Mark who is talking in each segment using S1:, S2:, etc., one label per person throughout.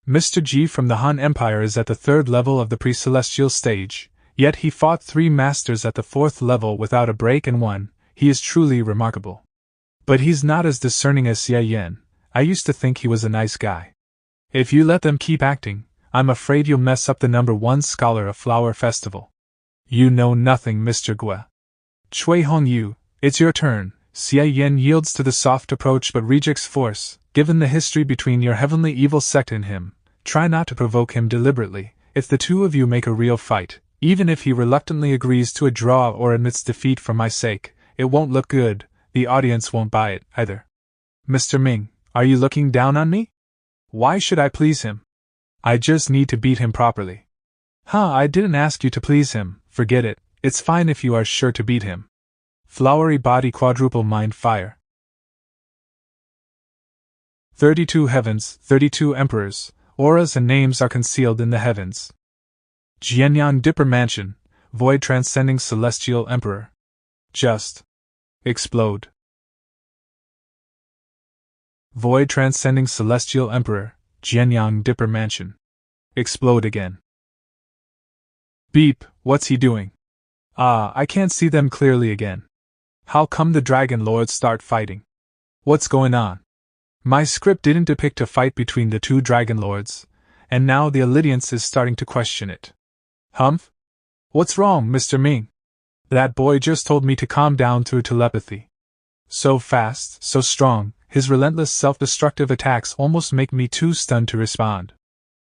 S1: Mr. G from the Han Empire is at the 3rd level of the pre-celestial stage, yet he fought 3 masters at the 4th level without a break and won. He is truly remarkable. But he's not as discerning as Xie Yan. I used to think he was a nice guy. If you let them keep acting, I'm afraid you'll mess up the #1 scholar of Flower Festival. You know nothing, Mr. Gue. Cui Hong Yu, it's your turn. Xie Yan yields to the soft approach but rejects force. Given the history between your heavenly evil sect and him, try not to provoke him deliberately. If the two of you make a real fight, even if he reluctantly agrees to a draw or admits defeat for my sake, it won't look good. The audience won't buy it, either. Mr. Ming, are you looking down on me? Why should I please him? I just need to beat him properly. I didn't ask you to please him, forget it, it's fine if you are sure to beat him. Flowery body quadruple mind fire. 32 heavens, 32 emperors, auras and names are concealed in the heavens. Xie Yan Dipper Mansion, void transcending celestial emperor. Just. Explode. Void transcending celestial emperor, Xie Yan Dipper Mansion. Explode again. Beep, what's he doing? I can't see them clearly again. How come the Dragon Lords start fighting? What's going on? My script didn't depict a fight between the 2 Dragon Lords, and now the audience is starting to question it. Humph? What's wrong, Mr. Ming? That boy just told me to calm down through telepathy. So fast, so strong, his relentless self-destructive attacks almost make me too stunned to respond.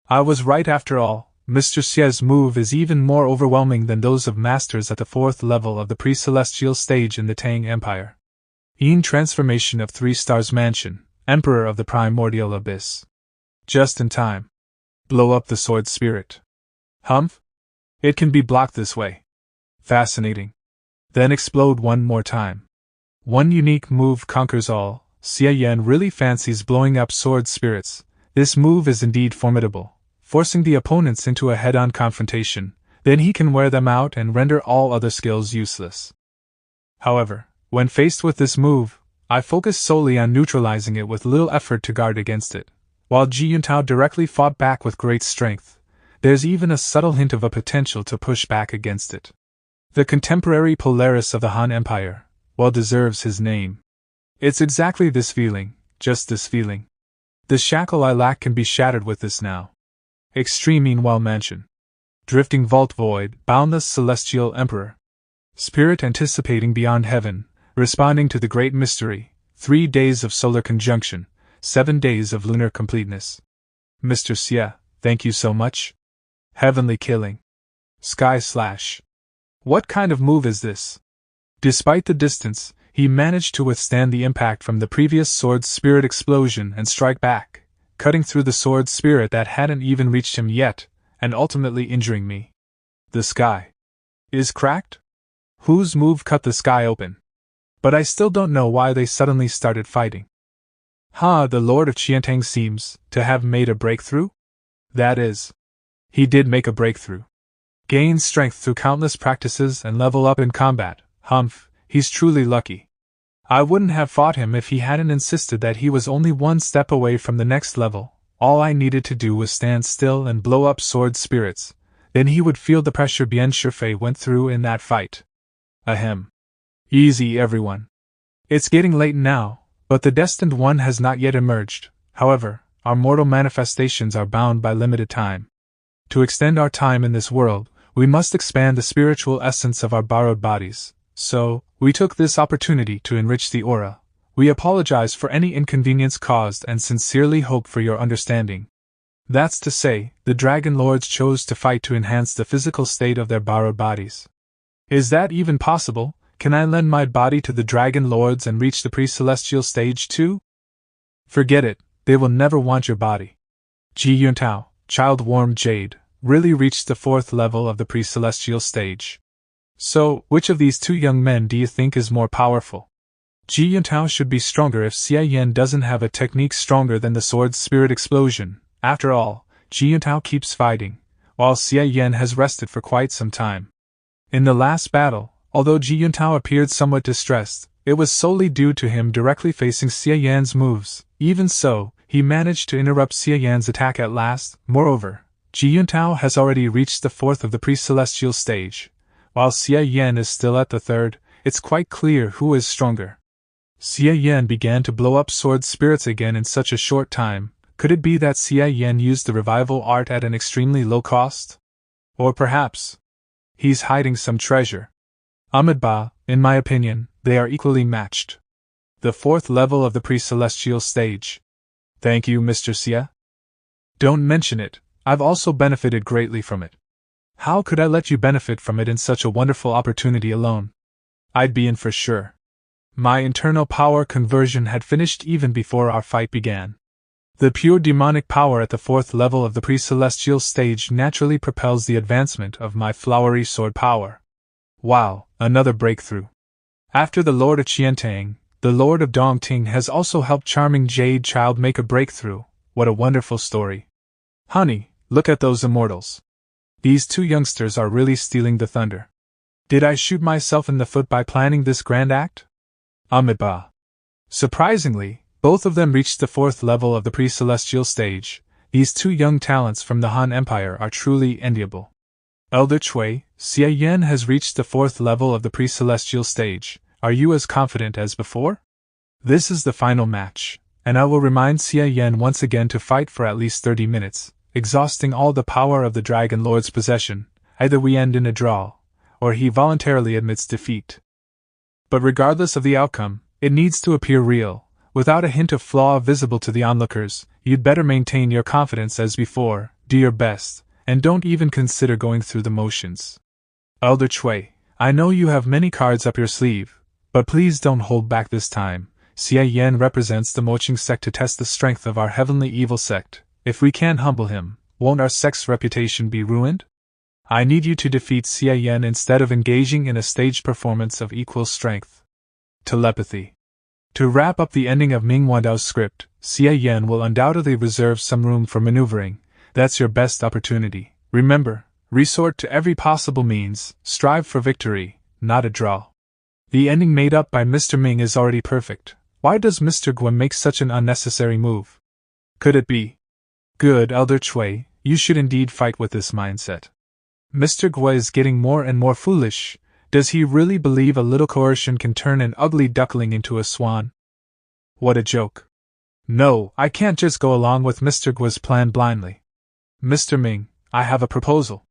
S1: I was right after all. Mr. Xie's move is even more overwhelming than those of masters at the 4th level of the pre-celestial stage in the Tang Empire. Yin transformation of 3 stars mansion, Emperor of the primordial abyss. Just in time. Blow up the sword spirit. Humph? It can be blocked this way. Fascinating. Then explode one more time. One unique move conquers all. Xie Yan really fancies blowing up sword spirits. This move is indeed formidable, forcing the opponents into a head-on confrontation. Then he can wear them out and render all other skills useless. However, when faced with this move, I focused solely on neutralizing it with little effort to guard against it. While Ji Yuntao directly fought back with great strength, there's even a subtle hint of a potential to push back against it. The contemporary Polaris of the Han Empire well deserves his name. It's exactly this feeling, just this feeling. The shackle I lack can be shattered with this now. Extreme Meanwhile Mansion. Drifting Vault Void, Boundless Celestial Emperor. Spirit anticipating beyond heaven, responding to the great mystery, 3 days of solar conjunction, 7 days of lunar completeness. Mr. Xie, thank you so much. Heavenly killing. Sky slash. What kind of move is this? Despite the distance, he managed to withstand the impact from the previous sword spirit explosion and strike back, cutting through the sword spirit that hadn't even reached him yet, and ultimately injuring me. The sky is cracked? Whose move cut the sky open? But I still don't know why they suddenly started fighting. The Lord of Qiantang seems to have made a breakthrough? That is, he did make a breakthrough. Gain strength through countless practices and level up in combat. Humph, he's truly lucky. I wouldn't have fought him if he hadn't insisted that he was only 1 step away from the next level. All I needed to do was stand still and blow up sword spirits. Then he would feel the pressure Bien Shifei went through in that fight. Ahem. Easy, everyone. It's getting late now, but the destined one has not yet emerged. However, our mortal manifestations are bound by limited time. To extend our time in this world, we must expand the spiritual essence of our borrowed bodies. So, we took this opportunity to enrich the aura. We apologize for any inconvenience caused and sincerely hope for your understanding. That's to say, the Dragon Lords chose to fight to enhance the physical state of their borrowed bodies. Is that even possible? Can I lend my body to the Dragon Lords and reach the pre-celestial stage too? Forget it, they will never want your body. Ji Yuntao, Child Warm Jade, really reached the 4th level of the pre-celestial stage. So, which of these 2 young men do you think is more powerful? Ji Yuntao should be stronger if Xie Yan doesn't have a technique stronger than the sword spirit explosion. After all, Ji Yuntao keeps fighting, while Xie Yan has rested for quite some time. In the last battle, although Ji Yuntao appeared somewhat distressed, it was solely due to him directly facing Xie Yan's moves. Even so, he managed to interrupt Xie Yan's attack at last. Moreover, Ji Yuntao has already reached the fourth of the pre-celestial stage, while Xie Yan is still at the third. It's quite clear who is stronger. Xie Yan began to blow up sword spirits again in such a short time. Could it be that Xie Yan used the revival art at an extremely low cost? Or perhaps he's hiding some treasure. Amitabha, in my opinion, they are equally matched. The fourth level of the pre-celestial stage. Thank you, Mr. Xie. Don't mention it, I've also benefited greatly from it. How could I let you benefit from it in such a wonderful opportunity alone? I'd be in for sure. My internal power conversion had finished even before our fight began. The pure demonic power at the fourth level of the pre-celestial stage naturally propels the advancement of my flowery sword power. Wow, another breakthrough. After the Lord of Qiantang, the Lord of Dongting has also helped charming Jade Child make a breakthrough. What a wonderful story. Honey, look at those immortals. These two youngsters are really stealing the thunder. Did I shoot myself in the foot by planning this grand act? Amitabha. Surprisingly, both of them reached the fourth level of the pre-celestial stage. These two young talents from the Han Empire are truly enviable. Elder Cui, Xie Yan has reached the fourth level of the pre-celestial stage. Are you as confident as before? This is the final match, and I will remind Xie Yan once again to fight for at least 30 minutes, exhausting all the power of the Dragon Lord's possession. Either we end in a draw, or he voluntarily admits defeat. But regardless of the outcome, it needs to appear real, without a hint of flaw visible to the onlookers. You'd better maintain your confidence as before, do your best, and don't even consider going through the motions. Elder Cui, I know you have many cards up your sleeve, but please don't hold back this time. Xie Yan represents the Moqing sect to test the strength of our heavenly evil sect. If we can't humble him, won't our sect's reputation be ruined? I need you to defeat Xie Yan instead of engaging in a staged performance of equal strength. Telepathy. To wrap up the ending of Ming Wandao's script, Xie Yan will undoubtedly reserve some room for maneuvering. That's your best opportunity. Remember, resort to every possible means, strive for victory, not a draw. The ending made up by Mr. Ming is already perfect. Why does Mr. Gui make such an unnecessary move? Could it be? Good, Elder Cui, you should indeed fight with this mindset. Mr. Gui is getting more and more foolish. Does he really believe a little coercion can turn an ugly duckling into a swan? What a joke. No, I can't just go along with Mr. Gui's plan blindly. Mr. Ming, I have a proposal.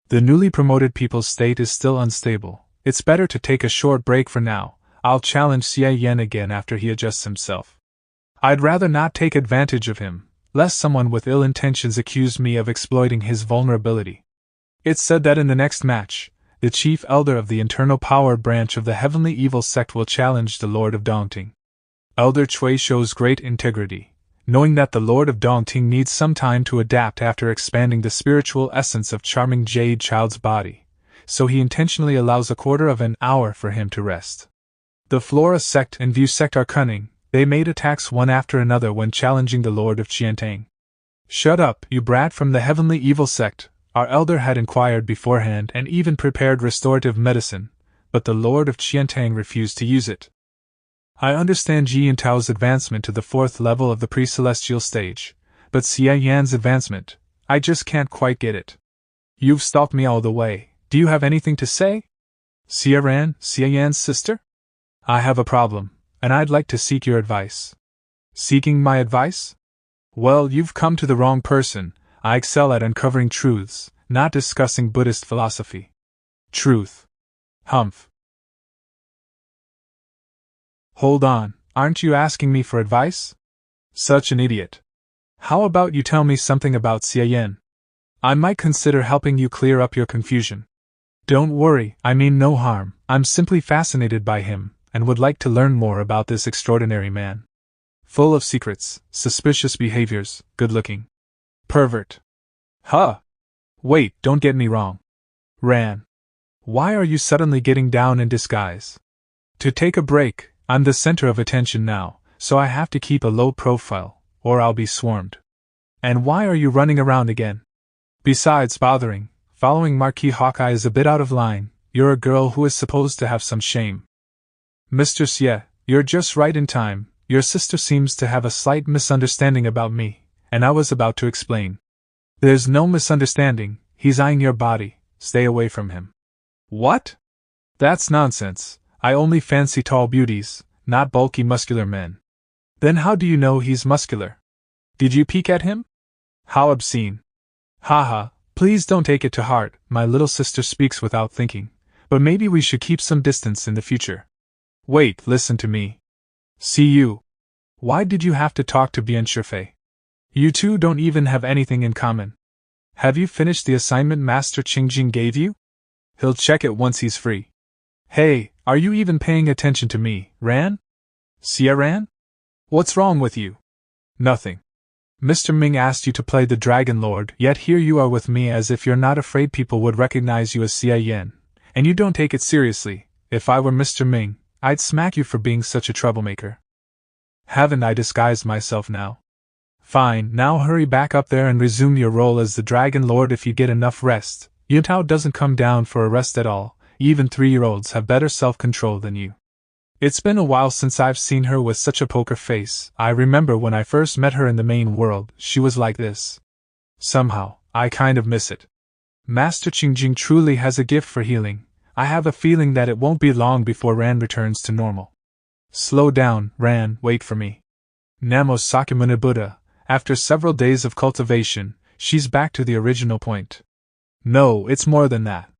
S1: The newly promoted people's state is still unstable. It's better to take a short break for now. I'll challenge Xie Yan again after he adjusts himself. I'd rather not take advantage of him, lest someone with ill intentions accuse me of exploiting his vulnerability. It's said that in the next match, the chief elder of the internal power branch of the heavenly evil sect will challenge the Lord of Dongting. Elder Cui shows great integrity, knowing that the Lord of Dongting needs some time to adapt after expanding the spiritual essence of charming Jade Child's body, so he intentionally allows a quarter of an hour for him to rest. The Flora sect and View sect are cunning. They made attacks one after another when challenging the Lord of Qiantang. Shut up, you brat from the heavenly evil sect. Our elder had inquired beforehand and even prepared restorative medicine, but the Lord of Qiantang refused to use it. I understand Ji Yuntao's advancement to the fourth level of the pre-celestial stage, but Xie Yan's advancement, I just can't quite get it. You've stalked me all the way. Do you have anything to say? Xie Yan's sister? I have a problem, and I'd like to seek your advice. Seeking my advice? Well, you've come to the wrong person. I excel at uncovering truths, not discussing Buddhist philosophy. Truth. Humph. Hold on, aren't you asking me for advice? Such an idiot. How about you tell me something about Xie Yan? I might consider helping you clear up your confusion. Don't worry, I mean no harm. I'm simply fascinated by him, and would like to learn more about this extraordinary man. Full of secrets, suspicious behaviors, good-looking. Pervert. Huh. Wait, don't get me wrong. Ran. Why are you suddenly getting down in disguise? To take a break, I'm the center of attention now, so I have to keep a low profile, or I'll be swarmed. And why are you running around again? Besides bothering, following Marquis Hawkeye is a bit out of line. You're a girl who is supposed to have some shame. Mr. Xie, you're just right in time. Your sister seems to have a slight misunderstanding about me, and I was about to explain. There's no misunderstanding, he's eyeing your body, stay away from him. What? That's nonsense, I only fancy tall beauties, not bulky muscular men. Then how do you know he's muscular? Did you peek at him? How obscene. Haha, please don't take it to heart, my little sister speaks without thinking, but maybe we should keep some distance in the future. Wait, listen to me. See you. Why did you have to talk to Bien Shifei? You two don't even have anything in common. Have you finished the assignment Master Qingjing gave you? He'll check it once he's free. Hey, are you even paying attention to me, Ran? Xie Yan? What's wrong with you? Nothing. Mr. Ming asked you to play the Dragon Lord, yet here you are with me as if you're not afraid people would recognize you as Xie Yan, and you don't take it seriously. If I were Mr. Ming, I'd smack you for being such a troublemaker. Haven't I disguised myself now? Fine, now hurry back up there and resume your role as the Dragon Lord if you get enough rest. Yuntao doesn't come down for a rest at all, even 3-year-olds have better self-control than you. It's been a while since I've seen her with such a poker face. I remember when I first met her in the main world, she was like this. Somehow, I kind of miss it. Master Qingjing truly has a gift for healing. I have a feeling that it won't be long before Ran returns to normal. Slow down, Ran, wait for me. Namo Sakyamuni Buddha, after several days of cultivation, she's back to the original point. No, it's more than that.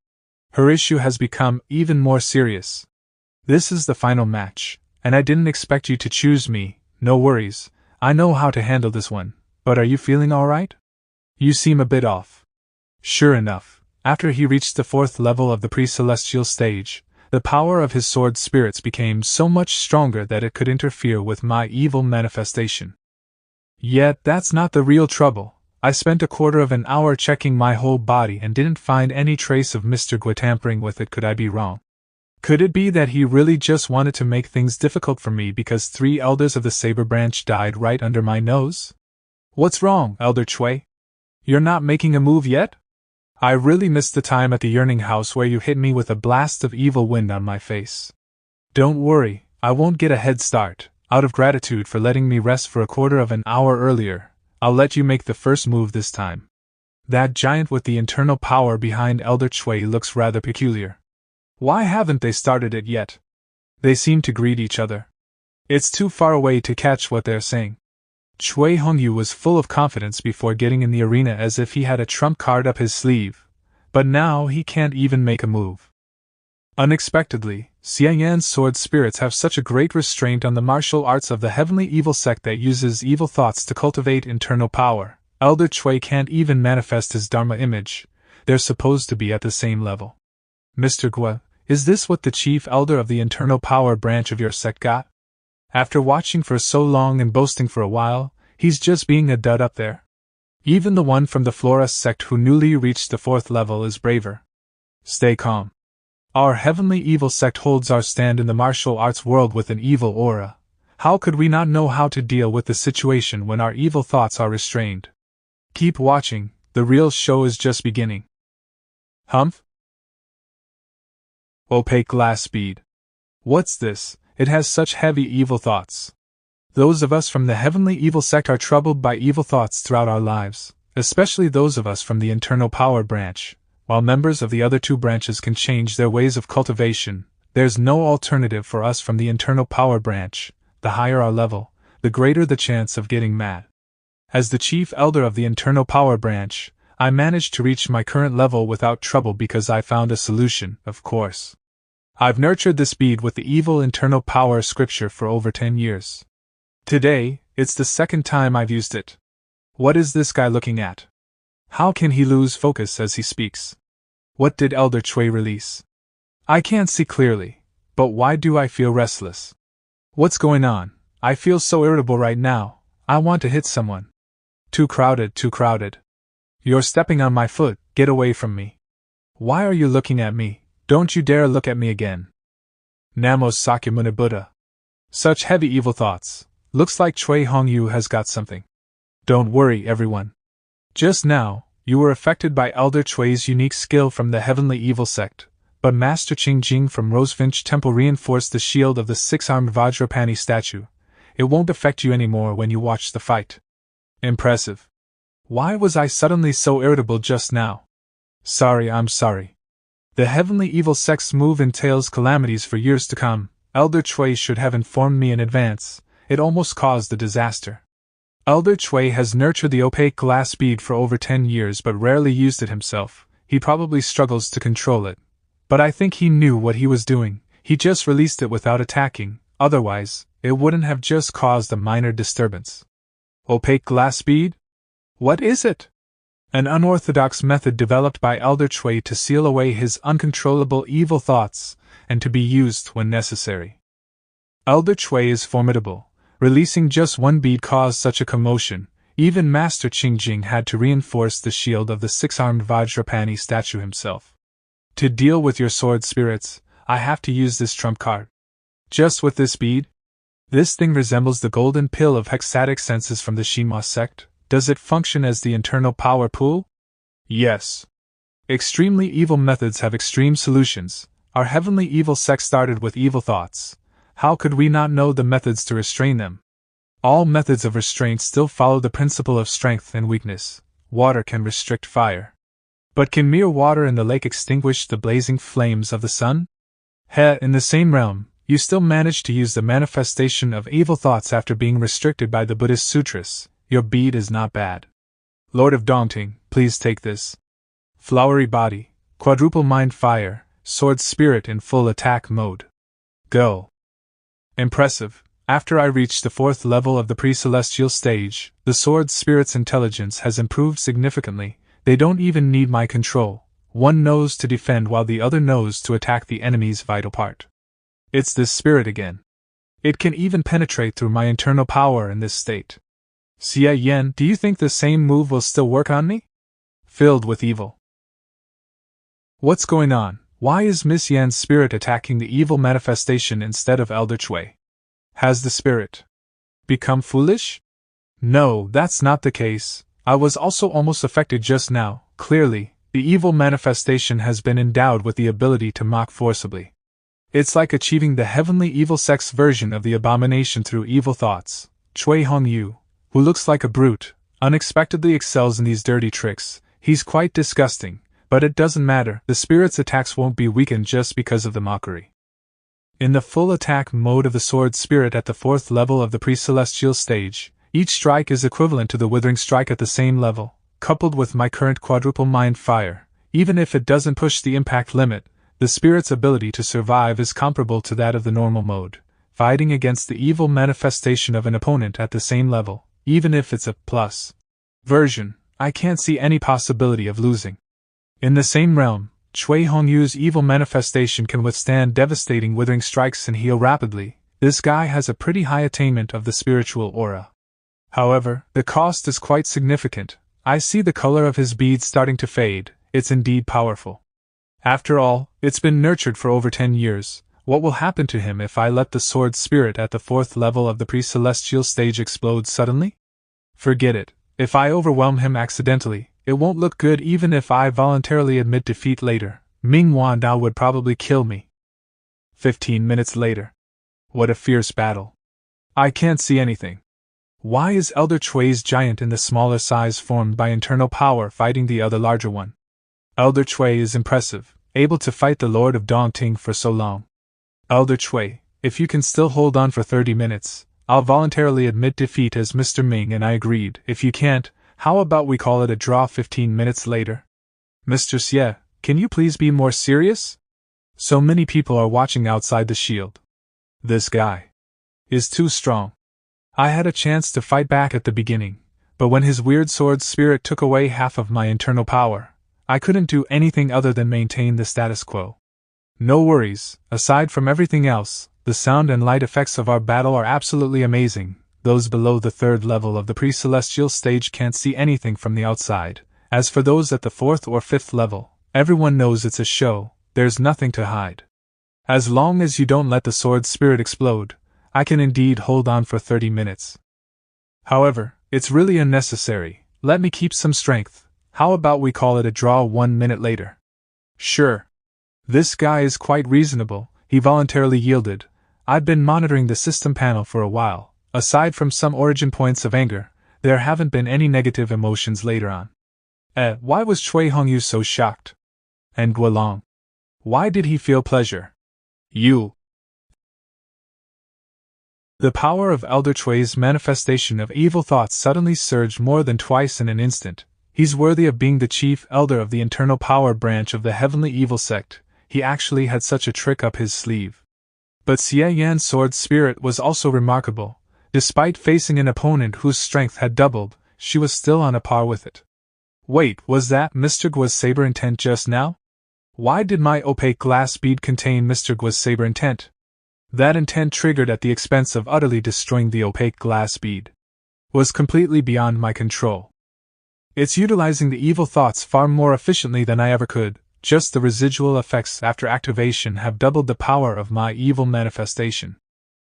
S1: Her issue has become even more serious. This is the final match, and I didn't expect you to choose me. No worries, I know how to handle this one, but are you feeling alright? You seem a bit off. Sure enough. After he reached the 4th level of the pre-celestial stage, the power of his sword spirits became so much stronger that it could interfere with my evil manifestation. Yet that's not the real trouble. I spent a quarter of an hour checking my whole body and didn't find any trace of Mr. Gui tampering with it. Could I be wrong? Could it be that he really just wanted to make things difficult for me because 3 elders of the Saber branch died right under my nose? What's wrong, Elder Chui? You're not making a move yet? I really missed the time at the Yearning House where you hit me with a blast of evil wind on my face. Don't worry, I won't get a head start. Out of gratitude for letting me rest for a quarter of an hour earlier, I'll let you make the first move this time. That giant with the internal power behind Elder Chui looks rather peculiar. Why haven't they started it yet? They seem to greet each other. It's too far away to catch what they're saying. Chui Hongyu was full of confidence before getting in the arena as if he had a trump card up his sleeve, but now he can't even make a move. Unexpectedly, Xie Yan's sword spirits have such a great restraint on the martial arts of the heavenly evil sect that uses evil thoughts to cultivate internal power. Elder Chui can't even manifest his Dharma image. They're supposed to be at the same level. Mr. Gui, is this what the chief elder of the internal power branch of your sect got? After watching for so long and boasting for a while, he's just being a dud up there. Even the one from the Flores sect who newly reached the 4th level is braver. Stay calm. Our heavenly evil sect holds our stand in the martial arts world with an evil aura. How could we not know how to deal with the situation when our evil thoughts are restrained? Keep watching, the real show is just beginning. Humph? Opaque glass bead. What's this? It has such heavy evil thoughts. Those of us from the heavenly evil sect are troubled by evil thoughts throughout our lives, especially those of us from the internal power branch. While members of the other 2 branches can change their ways of cultivation, there's no alternative for us from the internal power branch. The higher our level, the greater the chance of getting mad. As the chief elder of the internal power branch, I managed to reach my current level without trouble because I found a solution, of course. I've nurtured this bead with the evil internal power scripture for over 10 years. Today, it's the 2nd time I've used it. What is this guy looking at? How can he lose focus as he speaks? What did Elder Chui release? I can't see clearly, but why do I feel restless? What's going on? I feel so irritable right now, I want to hit someone. Too crowded, too crowded. You're stepping on my foot, get away from me. Why are you looking at me? Don't you dare look at me again. Namo Sakyamuni Buddha. Such heavy evil thoughts. Looks like Chui Hongyu has got something. Don't worry, everyone. Just now, you were affected by Elder Chui's unique skill from the heavenly evil sect, but Master Qingjing from Rosefinch Temple reinforced the shield of the 6-armed Vajrapani statue. It won't affect you anymore when you watch the fight. Impressive. Why was I suddenly so irritable just now? I'm sorry. The heavenly evil sex move entails calamities for years to come. Elder Chui should have informed me in advance. It almost caused a disaster. Elder Chui has nurtured the opaque glass bead for over 10 years but rarely used it himself. He probably struggles to control it. But I think he knew what he was doing. He just released it without attacking. Otherwise, it wouldn't have just caused a minor disturbance. Opaque glass bead? What is it? An unorthodox method developed by Elder Chui to seal away his uncontrollable evil thoughts, and to be used when necessary. Elder Chui is formidable. Releasing just one bead caused such a commotion, even Master Qingjing had to reinforce the shield of the six-armed Vajrapani statue himself. To deal with your sword spirits, I have to use this trump card. Just with this bead? This thing resembles the golden pill of hexatic senses from the Shinhwa sect. Does it function as the internal power pool? Yes. Extremely evil methods have extreme solutions. Our heavenly evil sect started with evil thoughts. How could we not know the methods to restrain them? All methods of restraint still follow the principle of strength and weakness. Water can restrict fire. But can mere water in the lake extinguish the blazing flames of the sun? In the same realm, you still manage to use the manifestation of evil thoughts after being restricted by the Buddhist sutras. Your bead is not bad. Lord of Dongting, please take this. Flowery body, quadruple mind fire, sword spirit in full attack mode. Go. Impressive. After I reached the 4th level of the pre-celestial stage, the sword spirit's intelligence has improved significantly. They don't even need my control. One knows to defend while the other knows to attack the enemy's vital part. It's this spirit again. It can even penetrate through my internal power in this state. Xie Yan, do you think the same move will still work on me? Filled with evil. What's going on? Why is Miss Yan's spirit attacking the evil manifestation instead of Elder Chui? Has the spirit become foolish? No, that's not the case. I was also almost affected just now. Clearly, the evil manifestation has been endowed with the ability to mock forcibly. It's like achieving the heavenly evil sex version of the abomination through evil thoughts. Chui Hongyu, who looks like a brute, unexpectedly excels in these dirty tricks. He's quite disgusting, but it doesn't matter. The spirit's attacks won't be weakened just because of the mockery. In the full attack mode of the sword spirit at the 4th level of the pre-celestial stage, each strike is equivalent to the withering strike at the same level, coupled with my current quadruple mind fire. Even if it doesn't push the impact limit, the spirit's ability to survive is comparable to that of the normal mode, fighting against the evil manifestation of an opponent at the same level. Even if it's a plus version, I can't see any possibility of losing. In the same realm, Chui Hongyu's evil manifestation can withstand devastating withering strikes and heal rapidly. This guy has a pretty high attainment of the spiritual aura. However, the cost is quite significant. I see the color of his beads starting to fade. It's indeed powerful. After all, it's been nurtured for over 10 years. What will happen to him if I let the sword spirit at the 4th level of the pre-celestial stage explode suddenly? Forget it. If I overwhelm him accidentally, it won't look good even if I voluntarily admit defeat later. Manhwa now would probably kill me. 15 minutes later. What a fierce battle. I can't see anything. Why is Elder Chui's giant in the smaller size formed by internal power fighting the other larger one? Elder Chui is impressive, able to fight the Lord of Dongting for so long. Elder Chui, if you can still hold on for 30 minutes, I'll voluntarily admit defeat as Mr. Ming and I agreed. If you can't, how about we call it a draw 15 minutes later? Mr. Xie, can you please be more serious? So many people are watching outside the shield. This guy is too strong. I had a chance to fight back at the beginning, but when his weird sword spirit took away half of my internal power, I couldn't do anything other than maintain the status quo. No worries, aside from everything else, the sound and light effects of our battle are absolutely amazing. Those below the 3rd level of the pre-celestial stage can't see anything from the outside. As for those at the 4th or 5th level, everyone knows it's a show, there's nothing to hide. As long as you don't let the sword spirit explode, I can indeed hold on for 30 minutes. However, it's really unnecessary. Let me keep some strength. How about we call it a draw 1 minute later? Sure. This guy is quite reasonable. He voluntarily yielded. I'd been monitoring the system panel for a while. Aside from some origin points of anger, there haven't been any negative emotions later on. Why was Chui Hongyu so shocked? And Guilong? Why did he feel pleasure? The power of Elder Chui's manifestation of evil thoughts suddenly surged more than twice in an instant. He's worthy of being the chief elder of the internal power branch of the heavenly evil sect. He actually had such a trick up his sleeve. But Xie Yan's sword spirit was also remarkable. Despite facing an opponent whose strength had doubled, she was still on a par with it. Wait, was that Mr. Gua's saber intent just now? Why did my opaque glass bead contain Mr. Gua's saber intent? That intent, triggered at the expense of utterly destroying the opaque glass bead, was completely beyond my control. It's utilizing the evil thoughts far more efficiently than I ever could. Just the residual effects after activation have doubled the power of my evil manifestation.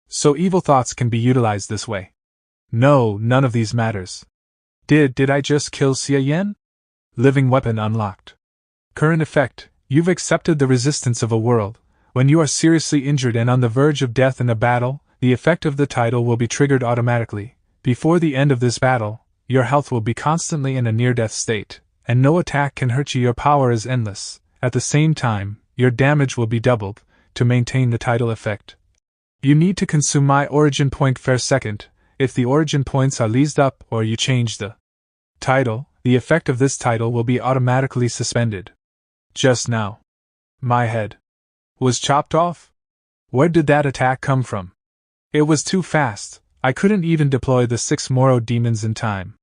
S1: So evil thoughts can be utilized this way. No, none of these matters. Did I just kill Xie Yan? Living weapon unlocked. Current effect: you've accepted the resistance of a world. When you are seriously injured and on the verge of death in a battle, the effect of the title will be triggered automatically. Before the end of this battle, your health will be constantly in a near-death state, and no attack can hurt you. Your power is endless. At the same time, your damage will be doubled. To maintain the title effect, you need to consume my origin point per second. If the origin points are leased up or you change the title, the effect of this title will be automatically suspended. Just now, my head was chopped off. Where did that attack come from? It was too fast. I couldn't even deploy the 6 Moro demons in time.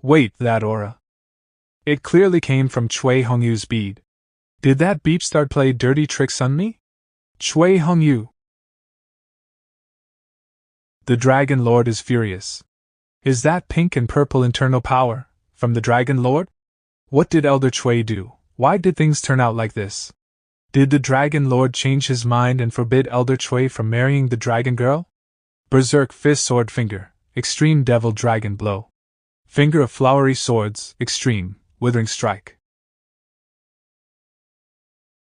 S1: Wait, that aura. It clearly came from Chui Hongyu's bead. Did that beep start play dirty tricks on me? Chui Hongyu. The Dragon Lord is furious. Is that pink and purple internal power from the Dragon Lord? What did Elder Chui do? Why did things turn out like this? Did the Dragon Lord change his mind and forbid Elder Chui from marrying the Dragon Girl? Berserk Fist Sword Finger, Extreme Devil Dragon Blow. Finger of Flowery Swords, Extreme, Withering Strike.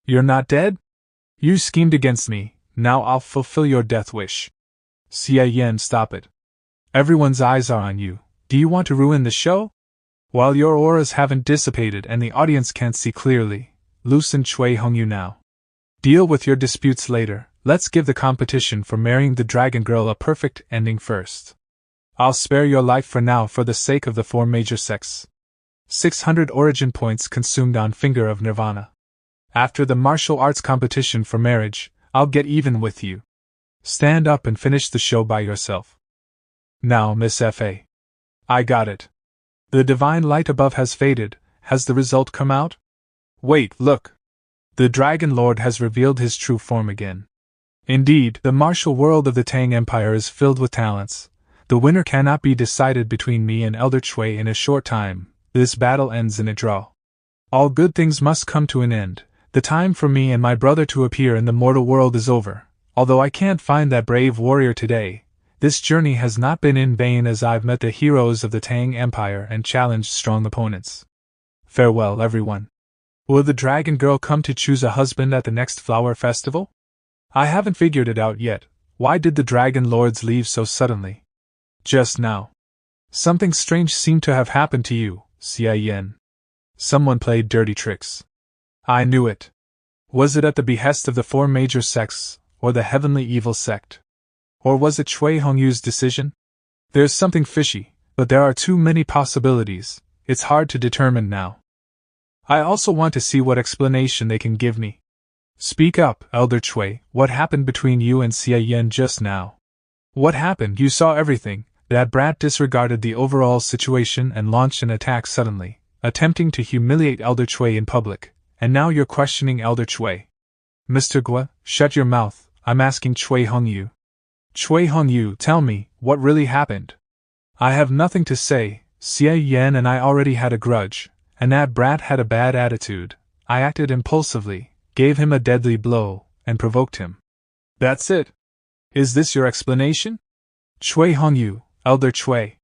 S1: You're not dead? You schemed against me, now I'll fulfill your death wish. Xie Yan, stop it. Everyone's eyes are on you. Do you want to ruin the show? While your auras haven't dissipated and the audience can't see clearly, loosen Chui Hongyu now. Deal with your disputes later. Let's give the competition for marrying the Dragon Girl a perfect ending first. I'll spare your life for now for the sake of the 4 major sects. 600 origin points consumed on Finger of Nirvana. After the martial arts competition for marriage, I'll get even with you. Stand up and finish the show by yourself. Now, Miss F.A. I got it. The divine light above has faded. Has the result come out? Wait, look. The Dragon Lord has revealed his true form again. Indeed, the martial world of the Tang Empire is filled with talents. The winner cannot be decided between me and Elder Chui in a short time. This battle ends in a draw. All good things must come to an end. The time for me and my brother to appear in the mortal world is over. Although I can't find that brave warrior today, this journey has not been in vain, as I've met the heroes of the Tang Empire and challenged strong opponents. Farewell, everyone. Will the Dragon Girl come to choose a husband at the next flower festival? I haven't figured it out yet. Why did the Dragon Lords leave so suddenly? Just now. Something strange seemed to have happened to you, Xie Yan. Someone played dirty tricks. I knew it. Was it at the behest of the 4 major sects, or the heavenly evil sect? Or was it Chui Hongyu's decision? There's something fishy, but there are too many possibilities. It's hard to determine now. I also want to see what explanation they can give me. Speak up, Elder Chui. What happened between you and Xie Yan just now? What happened? You saw everything. That brat disregarded the overall situation and launched an attack suddenly, attempting to humiliate Elder Chui in public, and now you're questioning Elder Chui. Mr. Gua, shut your mouth. I'm asking Chui Hongyu. Chui Hongyu, tell me, what really happened? I have nothing to say. Xie Yan and I already had a grudge, and that brat had a bad attitude. I acted impulsively, gave him a deadly blow, and provoked him. That's it. Is this your explanation? Chui Hongyu, Elder Chui.